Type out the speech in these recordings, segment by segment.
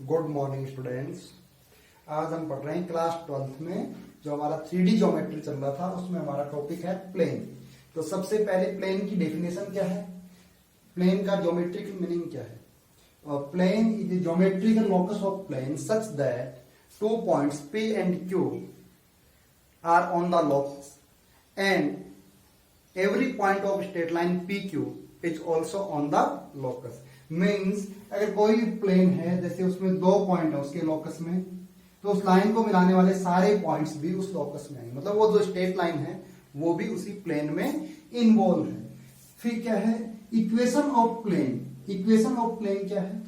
Good morning students. आज हम पढ़ रहे हैं क्लास 12th में जो हमारा 3D ज्योमेट्री चल रहा था उसमें हमारा टॉपिक है प्लेन। तो सबसे पहले प्लेन की डेफिनेशन क्या है, प्लेन का ज्योमेट्रिक मीनिंग क्या है। Plane is the geometrical locus of plane such that 2 points P and Q are on the locus and every point of straight line PQ is also on the locus। Means अगर कोई भी plane है, जैसे उसमें 2 point है उसके locus में, तो उस लाइन को मिलाने वाले सारे पॉइंट्स भी उस लोकस में आएंगे। मतलब वो जो स्ट्रेट लाइन है वो भी उसी प्लेन में इन्वॉल्व है। फिर क्या है equation of plane. Equation of plane क्या है,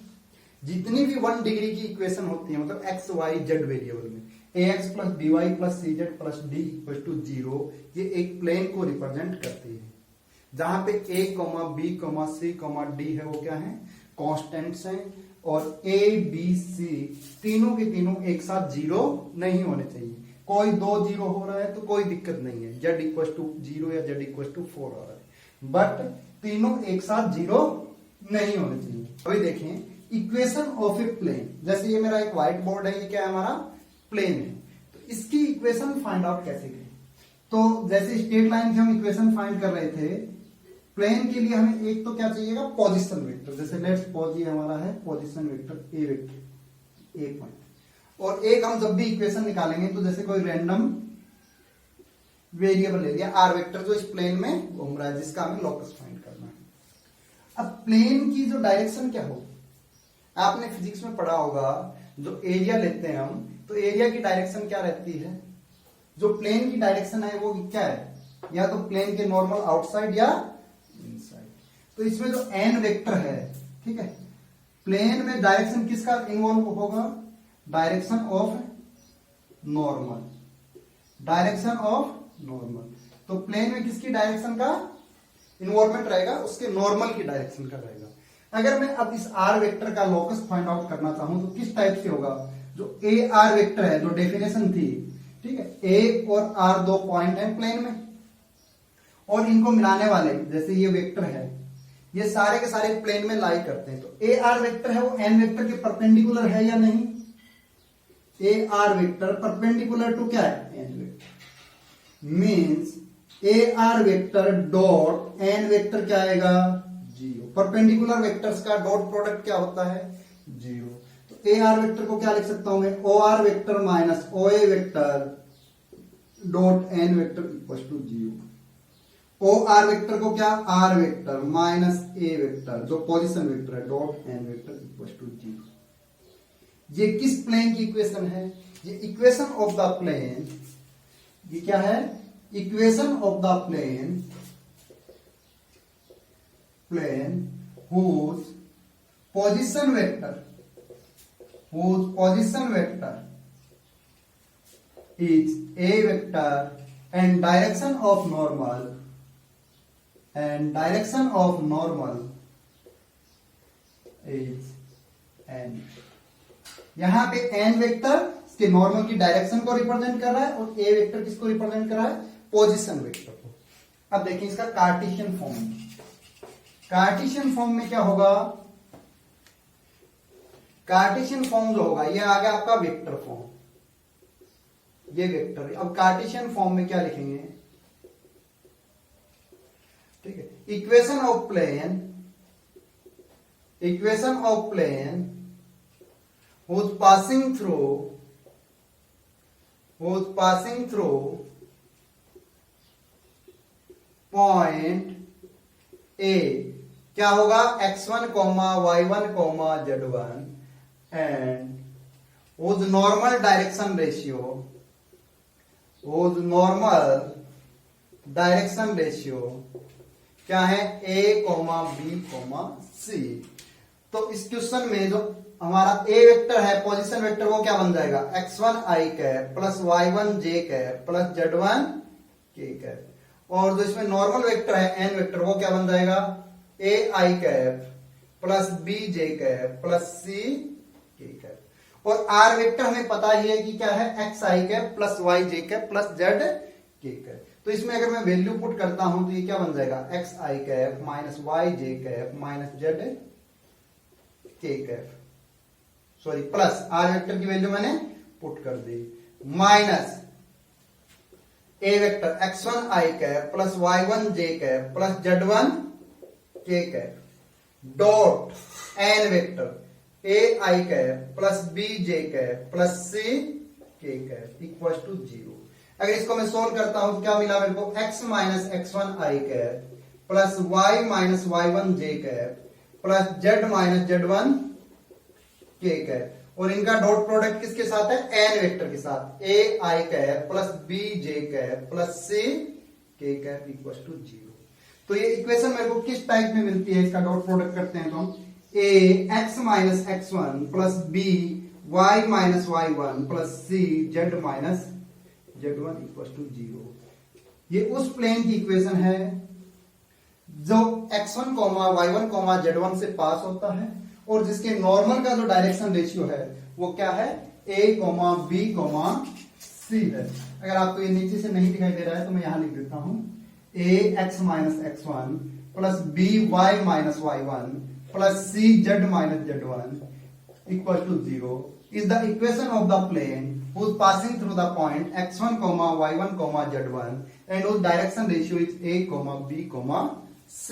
जितनी भी 1 डिग्री की इक्वेशन होती है, मतलब एक्स वाई जेड वेरिएबल में ax plus B Y plus C Z plus D equal to 0, ये एक प्लेन को रिप्रेजेंट करती है। जहां पे a, b, c, d है वो क्या है, कॉन्स्टेंट्स हैं, और a, b, c तीनों के तीनों एक साथ 0 नहीं होने चाहिए। कोई 2 0 हो रहा है तो कोई दिक्कत नहीं है, z इक्वल टू 0 या z इक्वल टू 4 हो रहा है, बट तीनों एक साथ 0 नहीं होने चाहिए। अभी देखें इक्वेशन ऑफ ए प्लेन। जैसे ये मेरा एक व्हाइट बोर्ड है, ये क्या है हमारा प्लेन है, तो इसकी इक्वेशन फाइंड आउट कैसे करें। तो जैसे स्ट्रेट लाइन की हम इक्वेशन फाइंड कर रहे थे, प्लेन के लिए हमें एक तो क्या चाहिएगा, पोजीशन वेक्टर। जैसे लेट्स सपोज ये हमारा है position vector A vector, A point, और एक हम जब भी इक्वेशन निकालेंगे तो जैसे कोई रैंडम वेरिएबल ले लिया आर वेक्टर जो इस प्लेन में घूम रहा है, जिसका हमें लोकस फाइंड करना है। अब प्लेन की जो डायरेक्शन क्या होगी, आपने फिजिक्स में पढ़ा होगा, जो एरिया लेते हैं हम, तो एरिया की डायरेक्शन क्या रहती है, जो प्लेन की डायरेक्शन है वो क्या है, या तो प्लेन के नॉर्मल आउटसाइड या इनसाइड। तो इसमें जो एन वेक्टर है, ठीक है, प्लेन में डायरेक्शन किसका इन्वॉल्व होगा, direction of normal, direction of normal. तो प्लेन में किसकी डायरेक्शन का इन्वॉल्वमेंट रहेगा, उसके नॉर्मल की डायरेक्शन का रहेगा। अगर मैं अब इस आर वेक्टर का लोकस फाइंड आउट करना चाहूं तो किस टाइप से होगा, जो ए आर वेक्टर है, जो डेफिनेशन थी, ठीक है, ए और आर 2 पॉइंट है प्लेन में, और इनको मिलाने वाले जैसे ये वेक्टर है, ये सारे के सारे प्लेन में लाई करते हैं। तो ए आर वेक्टर है वो एन वेक्टर के परपेंडिकुलर है या नहीं, a r vector perpendicular to क्या है, n vector. Means a r vector dot n vector क्या आएगा, 0। परपेंडिकुलर वेक्टर्स का डॉट प्रोडक्ट क्या होता है, 0। तो ए आर वेक्टर को क्या लिख सकता हूं मैं, O r vector minus O A vector dot n vector equal to 0। O r vector को क्या, आर वेक्टर माइनस ए वेक्टर जो पोजीशन वेक्टर है dot n vector equal to 0। ये किस प्लेन की इक्वेशन है, ये इक्वेशन ऑफ द प्लेन, ये क्या है, equation of the plane, plane whose position vector is a vector and direction of normal is n। यहां पे n वेक्टर इसके नॉर्मल की डायरेक्शन को रिप्रेजेंट कर रहा है, और a वेक्टर किसको रिप्रेजेंट कर रहा है, पोजीशन वेक्टर को। अब देखिए इसका कार्टेशियन फॉर्म। कार्टेशियन फॉर्म में क्या होगा, कार्टेशियन फॉर्म जो होगा ये आ गया आपका वेक्टर फॉर्म, ये वेक्टर। अब कार्टेशियन फॉर्म में क्या लिखेंगे, ठीक है, equation of plane whose passing through point A क्या होगा, x1, y1, z1 and whose normal direction ratio क्या है, a, b, c। तो इस क्वेश्चन में जो हमारा a वेक्टर है पोजीशन वेक्टर, वो क्या बन जाएगा, x1 i cap plus y1 j cap plus z1 k cap, और जो इसमें नॉर्मल वेक्टर है n वेक्टर, वो क्या बन जाएगा, a i cap plus b j cap plus c k cap. और r वेक्टर हमें पता ही है कि क्या है, x i cap plus y j cap plus z k cap. तो इसमें अगर मैं वैल्यू पुट करता हूं तो ये क्या बन जाएगा, X I cap minus Y J cap minus Z K cap. Sorry plus R vector की वैल्यू मैंने पुट कर दी, minus A vector x1 i cap plus y1 j cap plus z1 k cap dot n vector a i cap plus b j cap plus c k cap equal to 0। अगर इसको मैं solve करता हूं तो क्या मिला मेरे को, x minus x1 i cap plus y minus y1 j cap plus z minus z1 k cap, और इनका डॉट प्रोडक्ट किसके साथ है, एन वेक्टर के साथ, A I cap plus B J cap plus C K cap equal to 0। तो ये equation मेरे को किस टाइप में मिलती है, इसका डॉट प्रोडक्ट करते हैं तो हम A X minus x one plus B Y minus Y one plus C Z minus Z one equal to 0। ये उस प्लेन की इक्वेशन है जो x1 y1 z1 से पास होता है और जिसके नॉर्मल का जो डायरेक्शन रेशियो है वो क्या है, a, b, c है। अगर आपको ये नीचे से नहीं दिखाई दे रहा है तो मैं यहां लिख देता हूं, a x minus x one plus b y minus Y one plus c z minus z1 equal to 0 is the equation of the plane whose passing through the point x1, y1, z1 and whose direction ratio is a, b, c।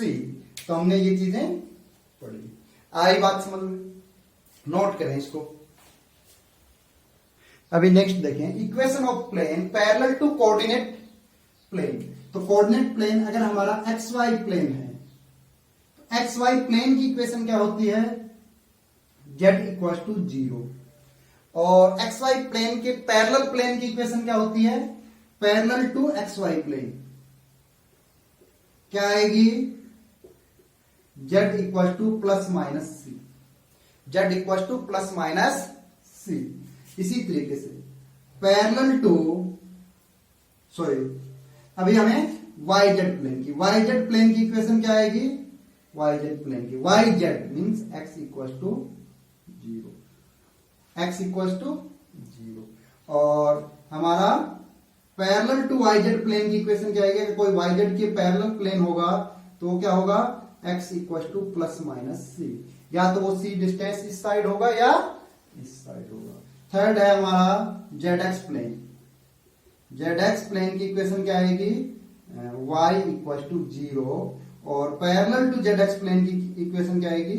तो हमने ये चीजें पढ़ी, आई बात समझ में, note करें इसको। अभी नेक्स्ट देखें, equation of plane parallel to coordinate plane. तो कोऑर्डिनेट प्लेन अगर हमारा एक्स वाई प्लेन है तो एक्स वाई प्लेन की इक्वेशन क्या होती है, z इक्वल टू 0, और एक्स वाई प्लेन के पैरेलल प्लेन की इक्वेशन क्या होती है, parallel to X Y plane क्या आएगी, z equal to plus minus C, z equal to plus minus C. इसी तरीके से पैरेलल टू, सॉरी अभी हमें वाई जेड प्लेन की इक्वेशन क्या आएगी, वाई जेड प्लेन की, Y Z means x equal to 0, x equal to 0। और हमारा parallel to Y Z plane की इक्वेशन क्या आएगी, अगर कोई वाई जेड के पैरेलल प्लेन होगा तो वो क्या होगा, x equal to plus minus C, या तो वो c डिस्टेंस इस साइड होगा या इस साइड होगा। थर्ड है हमारा जेड एक्स प्लेन की इक्वेशन क्या आएगी, y इक्वल टू 0, और parallel to Z X plane की इक्वेशन क्या आएगी,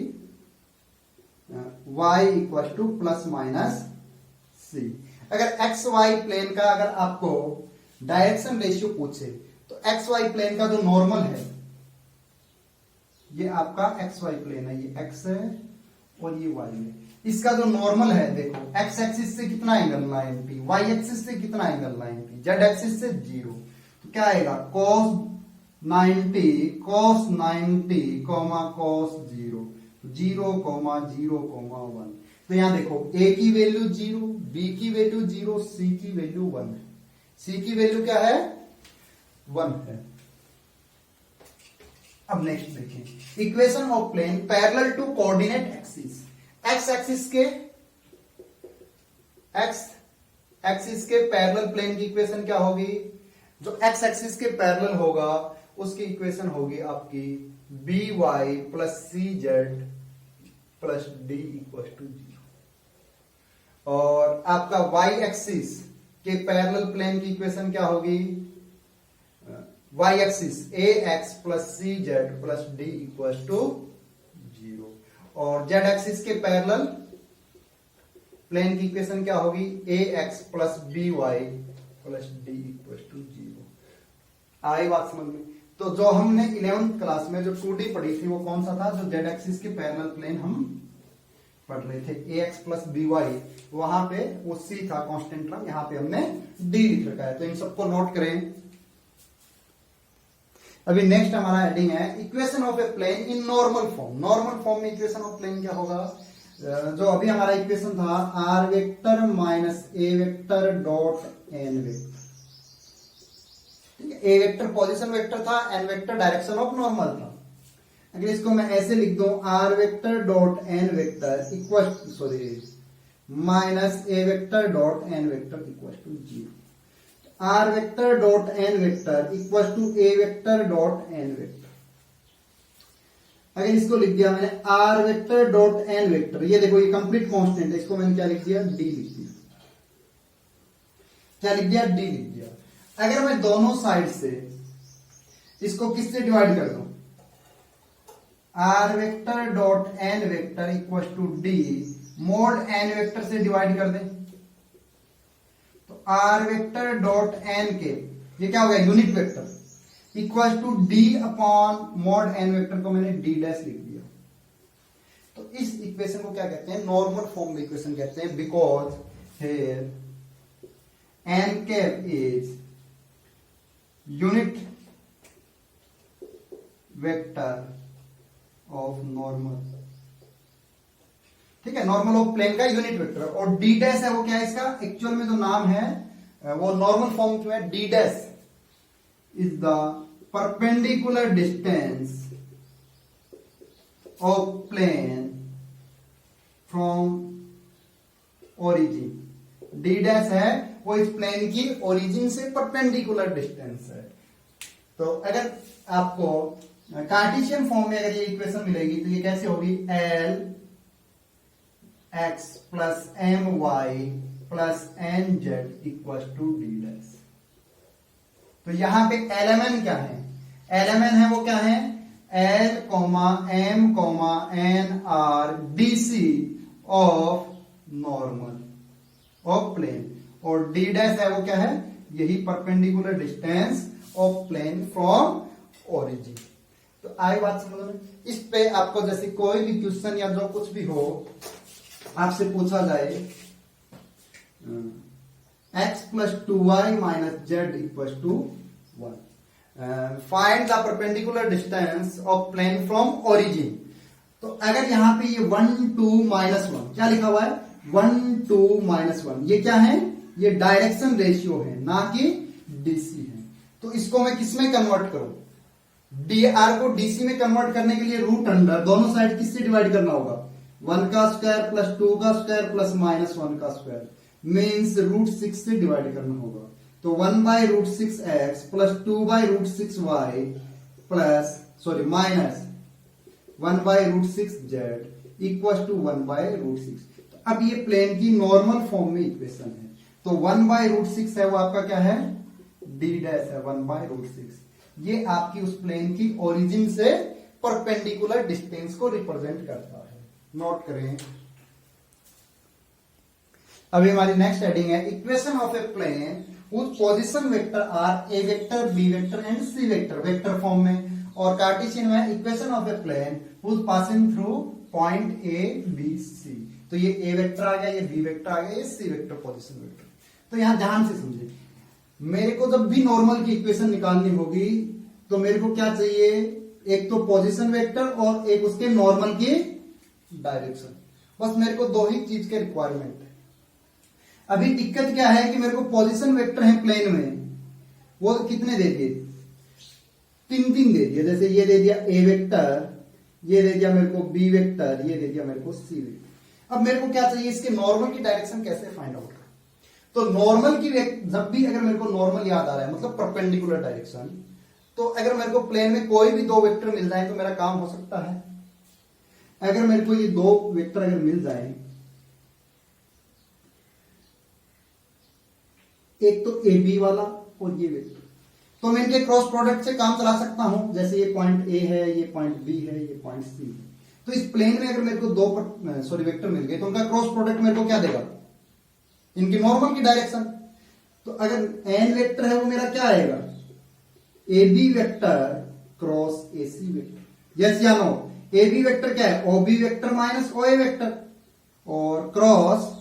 y equal to plus minus C. अगर एक्स वाई प्लेन का अगर आपको डायरेक्शन रेशियो पूछे तो एक्स वाई प्लेन का जो नॉर्मल है, ये आपका एक्स वाई प्लेन है, ये एक्स है और ये वाई है, इसका जो नॉर्मल है देखो, एक्स एक्सिस से कितना एंगल 90, वाई एक्सिस से कितना एंगल 90, जेड एक्सिस से 0, तो क्या आएगा cos 90 cos 90 cos 0 0 0 1। तो यहां देखो a की वैल्यू 0, b की वैल्यू 0, c की वैल्यू 1 है, c की वैल्यू क्या है 1 है। अब नेक्स्ट देखें, equation of plane parallel to coordinate axis. X axis के पैरेलल प्लेन की इक्वेशन क्या होगी, जो एक्स एक्सिस के पैरेलल होगा उसकी इक्वेशन होगी आपकी B Y plus C Z plus D equal to 0, और आपका वाई एक्सिस के पैरेलल प्लेन की इक्वेशन क्या होगी, Y axis A X plus C Z plus D equal to 0, और जेड एक्सिस के पैरेलल प्लेन की इक्वेशन क्या होगी, A X plus B Y plus D equal to 0। आई बात समझ में। तो जो हमने 11th क्लास में जो 2D पढ़ी थी वो कौन सा था, जो जेड एक्सिस के पैरेलल प्लेन हम पढ़ रहे थे, ए एक्स प्लस बी वाई, वहां पे वो सी था कांस्टेंट टर्म, यहां पे हमने डी लिख रखा है, तो इन सबको नोट करें। अभी नेक्स्ट हमारा हेडिंग है equation of a plane in normal form. Normal form में इक्वेशन ऑफ प्लेन क्या होगा, जो अभी हमारा इक्वेशन था आर वेक्टर माइनस ए वेक्टर डॉट एन वेक्टर, ठीक है, ए वेक्टर पोजीशन वेक्टर था, n vector direction of normal था। अगर इसको मैं ऐसे लिख दूं, r vector dot n vector equal, sorry minus A vector dot n vector equal to 0, r vector dot n vector equal to a vector dot n vector. अगर इसको लिख दिया मैंने r vector dot n vector, ये देखो ये complete constant है, इसको मैंने क्या लिख दिया, डी लिख दिया। क्या लिख दिया, डी लिख दिया। अगर मैं दोनों साइड से इसको किससे डिवाइड कर दूं, r vector dot n vector equal to d mod n vector से डिवाइड कर दें, तो आर वेक्टर डॉट एन के ये क्या हो गया, unit vector equal to d upon mod n vector को मैंने डी डैश लिख दिया। तो इस इक्वेशन को क्या कहते हैं, नॉर्मल फॉर्म इक्वेशन कहते हैं, because here n cap is unit vector of normal, ठीक है, नॉर्मल ऑफ प्लेन का यूनिट वेक्टर। और डी डैश है वो क्या है, इसका एक्चुअल में जो नाम है वो नॉर्मल फॉर्म क्यों है, d dash is the perpendicular distance of plane from origin. D dash है वो इस प्लेन की ओरिजिन से परपेंडिकुलर डिस्टेंस है। तो अगर आपको कार्टेशियन फॉर्म में अगर ये इक्वेशन मिलेगी तो ये कैसे होगी, l x plus m y plus n z equal to d dash. तो यहां पे एलएमएन क्या है, एलएमएन है वो क्या है, l comma m comma n are d c of normal of plane, और डी डैश है वो क्या है, यही perpendicular distance of plane from origin. तो आई बात समझ में। इस पे आपको जैसे कोई भी क्वेश्चन या जो कुछ भी हो आपसे पूछा जाए x plus 2y minus z equal to 1, find the perpendicular distance of plane from origin. तो अगर यहां पे ये 1 2 माइनस 1 क्या लिखा हुआ है, 1 2 माइनस 1, ये क्या है, ये डायरेक्शन रेशियो है ना कि डीसी है। तो इसको मैं किसमें कन्वर्ट करूं, डीआर को डीसी में कन्वर्ट करने के लिए रूट अंडर दोनों साइड किससे डिवाइड करना होगा, 1 का स्क्वायर प्लस 2 का स्क्वायर प्लस माइनस 1 का स्क्वायर, मीन्स रूट 6 से डिवाइड करना होगा। तो 1 by root 6 x plus 2 by root 6 y plus sorry minus 1 by root 6 z equal to 1 by root 6। तो अब ये प्लेन की नॉर्मल फॉर्म में इक्वेशन है। तो 1 बाय रूट 6 है वो आपका क्या है, डी डैश है 1 बाय रूट 6। ये आपकी उस प्लेन की ओरिजिन से परपेंडिकुलर डिस्टेंस को रिप्रेजेंट करता है, नोट करें। अभी हमारी नेक्स्ट हेडिंग है equation of a plane whose position vector are a vector B vector and c vector, vector form में। और कार्टेशियन में equation of a plane whose passing through point A B C. तो ये ए vector आ गया, ये B vector आ गया, ये C vector position vector. तो यहां ध्यान से समझे, मेरे को जब भी नॉर्मल की इक्वेशन निकालनी होगी तो मेरे को क्या चाहिए, एक तो पोजीशन वेक्टर और एक उसके नॉर्मल की डायरेक्शन। बस मेरे को दो ही चीज के रिक्वायरमेंट है। अभी दिक्कत क्या है कि मेरे को पोजीशन वेक्टर है प्लेन में, वो कितने दे दिए, 3 दे दिए। जैसे ये दे दिया ए वेक्टर, ये दे दिया मेरे को बी वेक्टर, ये दे दिया मेरे को सी वेक्टर। अब मेरे को क्या चाहिए, इसके नॉर्मल की डायरेक्शन कैसे फाइंड आउट। तो नॉर्मल की जब भी अगर मेरे को नॉर्मल याद आ रहा है, मतलब परपेंडिकुलर डायरेक्शन, तो अगर मेरे को प्लेन में कोई भी 2 वेक्टर मिल जाए तो मेरा काम हो सकता है। अगर मेरे को ये 2 वेक्टर अगर मिल जाए, एक तो ए बी वाला और ये वेक्टर, तो मैं इनके क्रॉस प्रोडक्ट से काम चला सकता हूं। जैसे ये पॉइंट ए है, ये पॉइंट बी है, ये पॉइंट सी है। तो इस प्लेन में अगर मेरे को 2 वेक्टर मिल गए तो उनका क्रॉस प्रोडक्ट मेरे को क्या देगा, इनकी नॉर्मल की डायरेक्शन। तो अगर एन वेक्टर है वो मेरा क्या आएगा, A B vector cross A C vector. Yes या नो, ए बी वेक्टर क्या है, O B vector minus O ए वेक्टर, और क्रॉस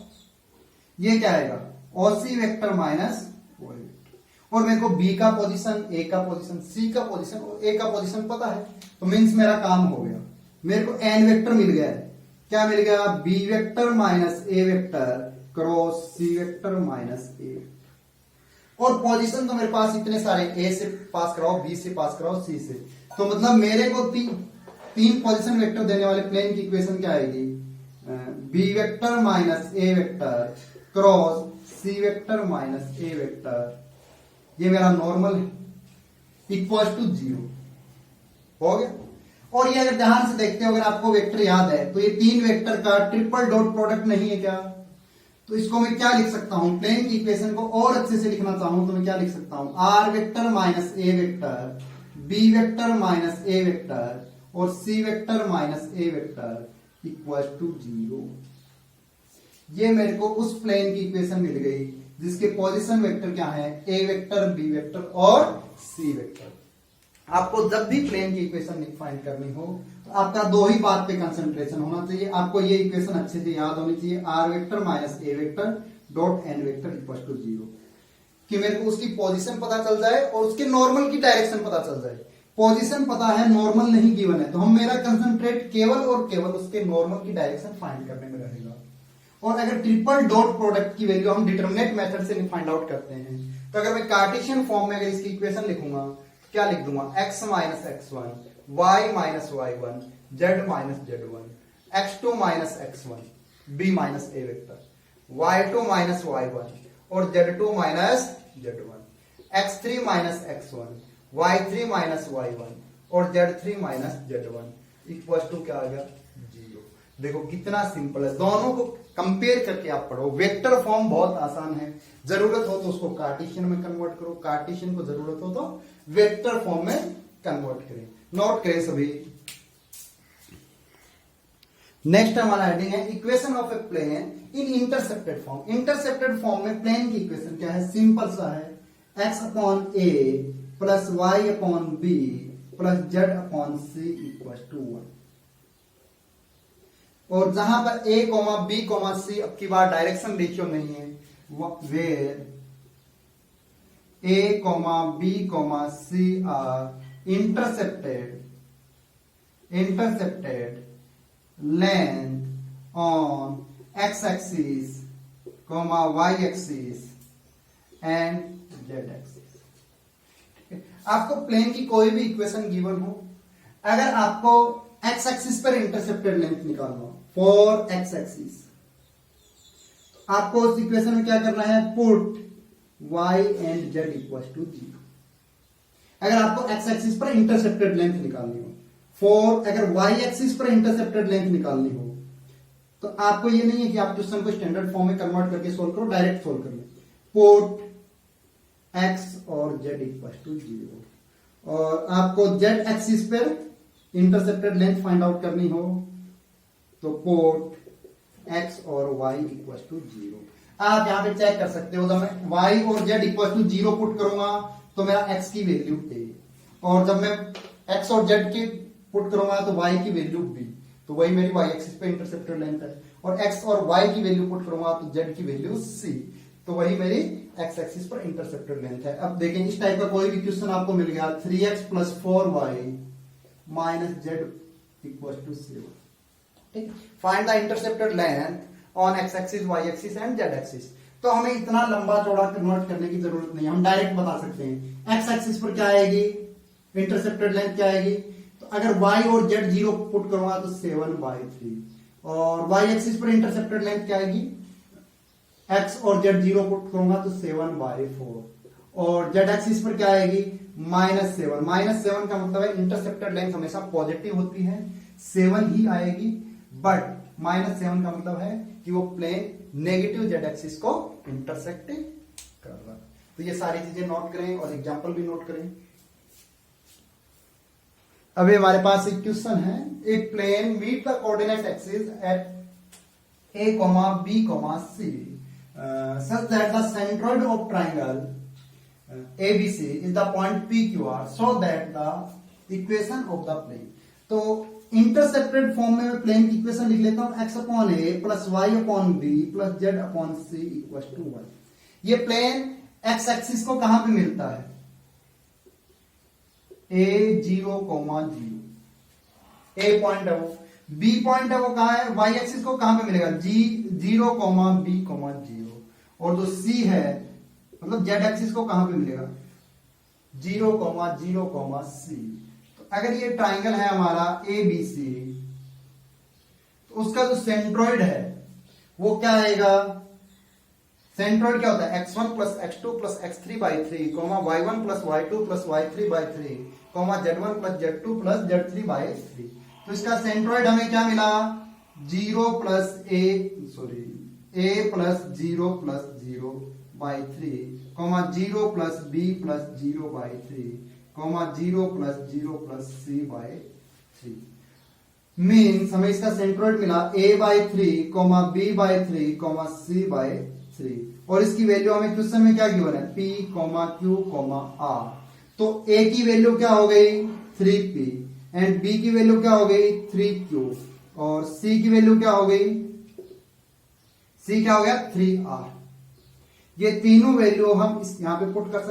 ये क्या आएगा, O C vector minus O ए वेक्टर। और मेरे को बी का पोजीशन, ए का पोजीशन, सी का पोजीशन और ए का पोजीशन पता है, तो मीन्स मेरा काम हो गया। मेरे को एन वेक्टर मिल गया है, क्या मिल गया, बी वेक्टर माइनस ए वेक्टर क्रॉस सी वेक्टर माइनस ए। और पोजीशन तो मेरे पास इतने सारे, ए से पास कराओ, बी से पास कराओ, सी से। तो मतलब मेरे को 3 पोजीशन वेक्टर देने वाले प्लेन की इक्वेशन क्या आएगी, बी वेक्टर माइनस ए वेक्टर क्रॉस सी वेक्टर माइनस ए वेक्टर, ये मेरा नॉर्मल है, इक्वल टू 0 हो गया। और ये अगर ध्यान से देखते हो, अगर आपको वेक्टर याद है तो ये 3 वेक्टर का ट्रिपल डॉट प्रोडक्ट नहीं है क्या? तो इसको मैं क्या लिख सकता हूं, प्लेन की इक्वेशन को और अच्छे से लिखना चाहूं तो मैं क्या लिख सकता हूं, आर वेक्टर माइनस ए वेक्टर, बी वेक्टर माइनस ए वेक्टर और C vector minus A vector equal to 0। ये मेरे को उस प्लेन की इक्वेशन मिल गई जिसके पोजीशन वेक्टर क्या है, ए वेक्टर, बी वेक्टर और सी वेक्टर। आपको जब भी प्लेन की इक्वेशन फाइंड करनी हो तो आपका दो ही बात पे कंसंट्रेशन होना चाहिए। आपको ये इक्वेशन अच्छे से याद होनी चाहिए, r vector minus A vector dot n vector equal to 0, कि मेरे को उसकी पोजीशन पता चल जाए और उसके नॉर्मल की डायरेक्शन पता चल जाए। पोजीशन पता है, नॉर्मल नहीं गिवन है, तो हम मेरा कंसंट्रेट केवल और केवल उसके नॉर्मल की डायरेक्शन फाइंड करने में रहेगा। और अगर ट्रिपल डॉट प्रोडक्ट की वैल्यू हम डिटरमिनेट मेथड से फाइंड आउट करते हैं, तो अगर मैं कार्टेशियन फॉर्म में अगर इसकी इक्वेशन लिखूंगा तो क्या लिख दूंगा, x minus x1, y minus y1, z minus z1, x2 minus x1, b minus a vector, y2 minus y1 और z2 minus z1, x3 minus x1, y3 minus y1 और z3 minus z1 equal to क्या आ गया, 0। देखो कितना simple है, दोनों को compare करके आप पढ़ो। वेक्टर फॉर्म बहुत आसान है, जरूरत हो तो उसको कार्टेशियन में कन्वर्ट करो, कार्टेशियन को जरूरत हो तो वेक्टर फॉर्म में कन्वर्ट करें। नोट करें सभी। नेक्स्ट हमारा हेडिंग है equation of a plane in intercepted form. Intercepted form में प्लेन की इक्वेशन क्या है, सिंपल सा है, x upon a plus y upon b plus z upon c equal to 1। और जहां पर a comma b comma c अब की बार डायरेक्शन रेशियो नहीं है, where a comma b comma c are intercepted length on x axis comma y axis and z axis. आपको plane की कोई भी इक्वेशन गिवन हो, अगर आपको x एक्सिस पर इंटरसेप्टेड लेंथ निकालना हो फॉर x एक्सिस, आपको उस इक्वेशन में क्या करना है, put y and z equal to 0। अगर आपको x एक्सिस पर इंटरसेप्टेड लेंथ निकालनी हो, फॉर अगर y एक्सिस पर इंटरसेप्टेड लेंथ निकालनी हो, तो आपको ये नहीं है कि आप क्वेश्चन को स्टैंडर्ड फॉर्म में कन्वर्ट करके सोल्व करो, डायरेक्ट सोल्व कर लो। पुट x और z इक्वल टू 0। और आपको z एक्सिस पर इंटरसेप्टेड लेंथ फाइंड आउट करनी हो तो पुट x और y इक्वल टू 0। आप यहां पे चेक कर सकते हो, जब मैं y और z इक्वल टू 0 पुट करूंगा तो मेरा x की वैल्यू a, और जब मैं x और z की पुट करूंगा तो y की वैल्यू b, तो वही मेरी y एक्सिस पे इंटरसेप्टेड लेंथ है। और x और y की वैल्यू पुट करूंगा तो z की वैल्यू c, तो वही मेरी x एक्सिस पर इंटरसेप्टेड लेंथ है। अब देखें इस टाइप का कोई भी क्वेश्चन आपको मिल गया, 3x plus 4y minus z equal to 0, ठीक, find the intercepted length on x axis, y axis and z axis. तो हमें इतना लंबा चौड़ा कन्वर्ट करने की जरूरत नहीं, हम डायरेक्ट बता सकते हैं x एक्सिस पर क्या आएगी, इंटरसेप्टेड लेंथ क्या आएगी, तो अगर y और z 0 पुट करूंगा तो 7/3, और y एक्सिस पर इंटरसेप्टेड लेंथ क्या आएगी, x और z 0 पुट करूंगा तो 7/4, और z एक्सिस पर क्या आएगी, -7। -7 का मतलब है इंटरसेप्टेड लेंथ हमेशा पॉजिटिव होती है, 7 ही आएगी, बट -7 का मतलब है कि वो प्लेन नेगेटिव z एक्सिस को इंटरसेक्ट कर रहा है। तो ये सारी चीजें नोट करें और एग्जांपल भी नोट करें। अभी हमारे पास एक क्वेश्चन है, एक plane meet the coordinate axis at a, b, c such that the centroid of triangle ABC is the point PQR so that the equation of the plane। तो इंटरसेप्टेड फॉर्म में मैं plane की equation लिख लेता हूं, x upon a plus y upon b plus z upon c equal to 1। ये plane x axis को कहां पे मिलता है, a0, 0, a पॉइंट है वो, b पॉइंट है वो कहां है, y एक्सिस को कहां पे मिलेगा, g0, b, 0, और जो c है मतलब z एक्सिस को कहां पे मिलेगा, 0, 0, c। तो अगर ये ट्राइंगल है हमारा ABC, तो उसका जो सेंट्रोइड है वो क्या आएगा, सेंट्रोइड क्या होता है, x1 plus x2 plus x3/3 y1 plus y2 plus y3/3 comma Z1 plus Z2 plus Z3 by 3। तो इसका सेंट्रोइड हमें क्या मिला, 0 plus a plus 0 plus 0 by 3, comma 0 plus b plus 0 by 3, comma 0 plus 0 plus c by 3। Means हमें इसका centroid मिला a by 3, comma b by 3, comma c by 3। और इसकी वैल्यू हमें क्वेश्चन में क्या गिवन है, p, q, r। तो a की वैल्यू क्या हो गई 3p एंड b की वैल्यू क्या हो गई 3q और c की वैल्यू क्या हो गई, c क्या हो गया 3r। ये तीनों वैल्यू हम इस यहां पे पुट कर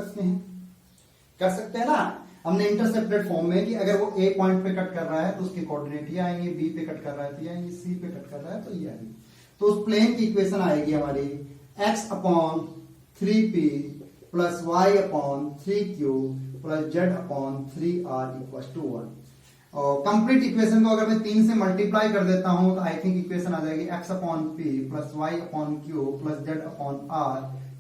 सकते हैं ना। हमने इंटरसेप्टेड फॉर्म में कि अगर वो a पॉइंट पे कट कर रहा है तो उसके कोऑर्डिनेट ये आएंगे, b पे कट कर रहा है तो ये आएंगे, c पे कट कर रहा है तो ये आएंगे। तो उस प्लेन की इक्वेशन आएगी हमारी x upon 3p plus y upon 3q plus z upon 3r equal to 1। और कंप्लीट इक्वेशन को अगर मैं 3 से मल्टीप्लाई कर देता हूं तो आई थिंक इक्वेशन आ जाएगी x upon p plus y upon q plus z upon r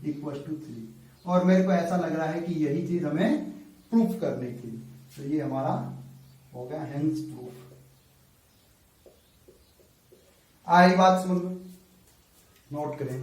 equal to 3। और मेरे को ऐसा लग रहा है कि यही चीज हमें प्रूफ करनी थी। तो ये हमारा हो गया हेंस प्रूफ। आई बात समझ लो, नोट करें।